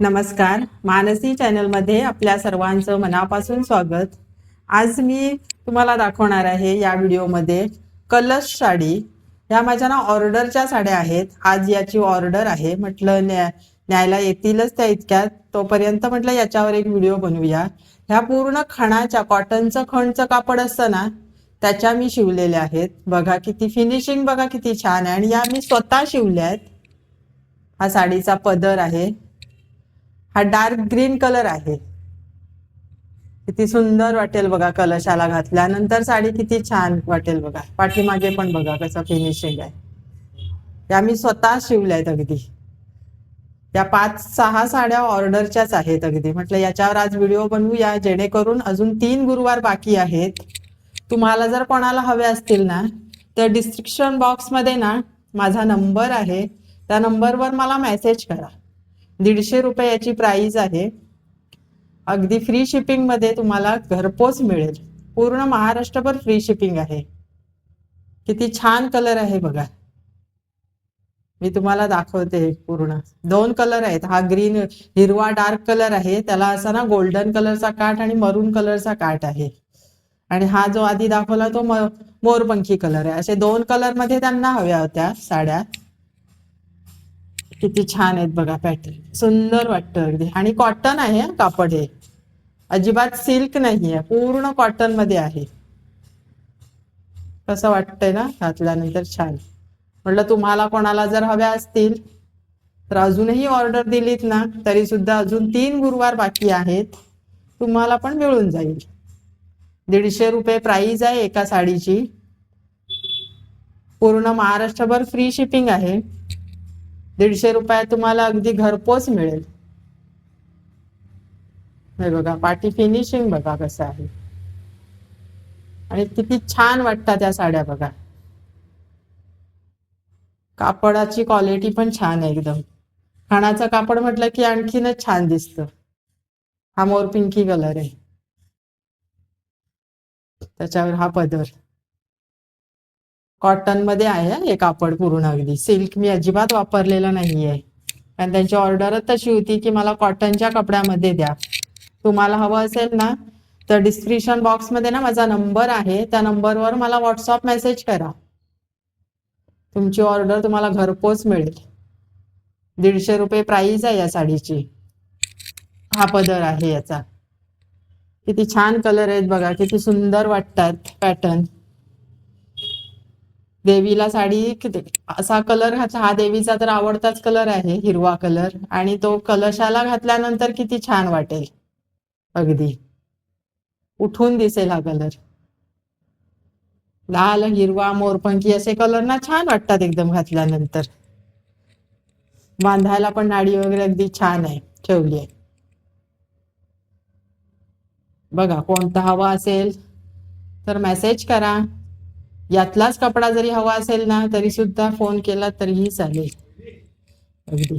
नमस्कार, मानसी चॅनलमध्ये आपल्या सर्वांचं मनापासून स्वागत। आज मी तुम्हाला दाखवणार आहे या व्हिडिओमध्ये कलश साडी। या माझ्या ना ऑर्डरच्या साड्या आहेत। आज याची ऑर्डर आहे, म्हटलं न्यायला येतीलच त्या इतक्यात, तोपर्यंत म्हटलं याच्यावर एक व्हिडिओ बनवूया। ह्या पूर्ण खणाच्या कॉटनचं खणचं कापड असतं ना, त्याच्या मी शिवलेल्या आहेत। बघा किती फिनिशिंग, बघा किती छान आहे, आणि या मी स्वतः शिवल्या आहेत। हा साडीचा पदर आहे, हा डार्क ग्रीन कलर आहे। किती सुंदर वाटेल बघा कलशाला घातल्यानंतर साडी, किती छान वाटेल बघा। पाठीमागे पण बघा कसं फिनिशिंग आहे। त्या मी स्वतः शिवल्या आहेत अगदी। त्या 5-6 साड्या ऑर्डरच्याच आहेत अगदी। म्हटलं याच्यावर आज व्हिडिओ बनवूया, जेणेकरून अजून 3 गुरुवार बाकी आहेत। तुम्हाला जर कोणाला हवे असतील ना, तर डिस्क्रिप्शन बॉक्समध्ये ना माझा नंबर आहे, त्या नंबरवर मला मेसेज करा। 150 रुपये याची प्राइस आहे। अगदी फ्री शिपिंग मध्ये तुम्हाला घरपोच मिळेल। पूर्ण महाराष्ट्रभर फ्री शिपिंग आहे। किती छान कलर आहे बघा, मी तुम्हाला दाखवते। पूर्ण 2 कलर आहेत। हा ग्रीन हिरवा डार्क कलर आहे, त्याला असा ना गोल्डन कलरचा काठ आणि मरून कलरचा काठ आहे। आणि हा जो आधी दाखवला तो मोरपंखी कलर आहे। असे 2 कलर मध्ये त्यांना हव्या होत्या साड्या। किती छान आहेत बघा, पॅटर्न सुंदर वाटतं अगदी। आणि कॉटन आहे कापड, हे अजिबात सिल्क नाहीये, पूर्ण कॉटन मध्ये आहे। कसं वाटतंय ना घातल्यानंतर, छान। म्हटलं तुम्हाला कोणाला जर हव्या असतील तर अजूनही ऑर्डर दिलीत ना, तरी सुद्धा अजून 3 गुरुवार बाकी आहेत, तुम्हाला पण मिळून जाईल। 150 रुपये प्राइस आहे एका साडीची। पूर्ण महाराष्ट्रभर फ्री शिपिंग आहे। 150 रुपयात तुम्हाला अगदी घरपोच मिळेल। हे बघा पाठी फिनिशिंग बघा कसं आहे, आणि किती छान वाटतात त्या साड्या बघा। कापडाची क्वालिटी पण छान आहे एकदम। खणाचं कापड म्हटलं की आणखीनच छान दिसतं। हा मोरपिंकी कलर आहे, त्याच्यावर हा पदर। कॉटन मध्ये आहे हे कापड पूर्ण, अगदी सिल्क मी अजिबात वापरलेलं नाहीये, कारण त्यांची ऑर्डरच तशी होती की मला कॉटनच्या कपड्यामध्ये द्या। तुम्हाला हवं असेल ना, तर डिस्क्रिप्शन बॉक्स मध्ये ना माझा नंबर आहे, त्या नंबरवर मला व्हॉट्सअप मेसेज करा। तुमची ऑर्डर तुम्हाला घरपोच मिळेल। 150 रुपये प्राइस आहे या साडीची। हा पदर आहे याचा। किती छान कलर आहेत बघा, किती सुंदर वाटतात पॅटर्न। देवीला साडी किती असा कलर घातला, हा देवीचा तर आवडताच कलर आहे, हिरवा कलर, आणि तो कलशाला घातल्यानंतर किती छान वाटेल, अगदी उठून दिसेल हा कलर। लाल, हिरवा, मोरपंखी असे कलर ना छान वाटतात एकदम घातल्यानंतर। बांधायला पण नाडी वगैरे अगदी छान आहे ठेवली आहे। बघा कोणता हवा असेल तर मेसेज करा। यातलाच कपडा जरी हवा असेल ना, तरी सुद्धा फोन केला तरीही चालेल अगदी।